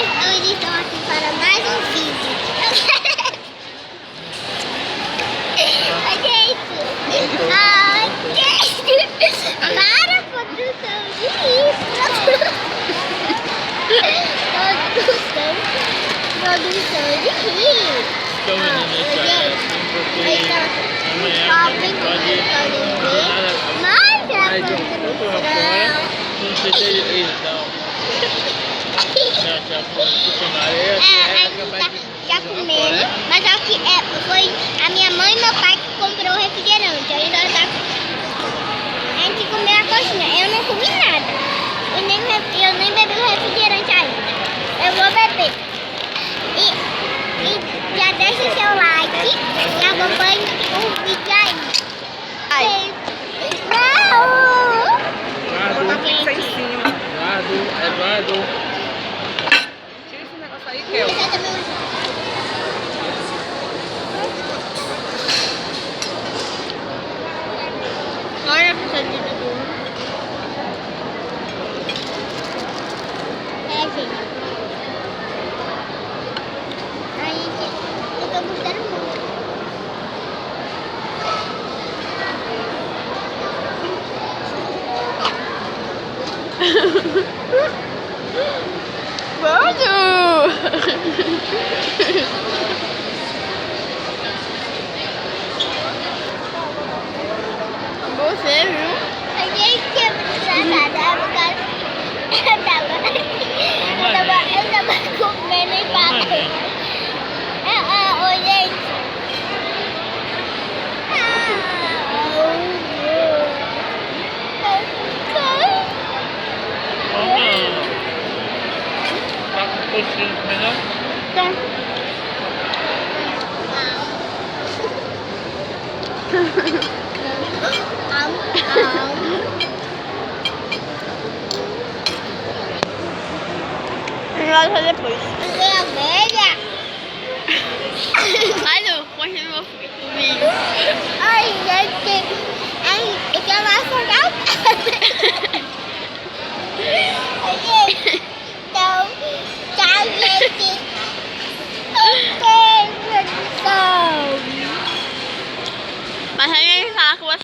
hoje estou aqui para mais um vídeo. Para produção de risco. Produção de risco. Então, meninas, porque amanhã não pode ver nada. Mas a Mas eu vou lá fora, não sei se eles dão. Já comendo, mas é que foi a minha mãe e meu pai que comprou o refrigerante. Aí nós a gente comeu a coxinha. Eu não comi nada. Eu nem bebi o refrigerante ainda. Eu vou beber. E já deixa seu like e acompanhe o vídeo aí. Não! Eduardo. Tira esse negócio aí, Kel. Olha a passadinha do gente. Aí, eu tô gostando muito. Vamos! Você, viu? A gente tinha precisado eu tava comendo e falei. Oi, gente. Tá com coxinha melhor? Então. Nós vai depois. É velha. Ai, não, continua comigo. Ai, gente. Eu quero mais jogar.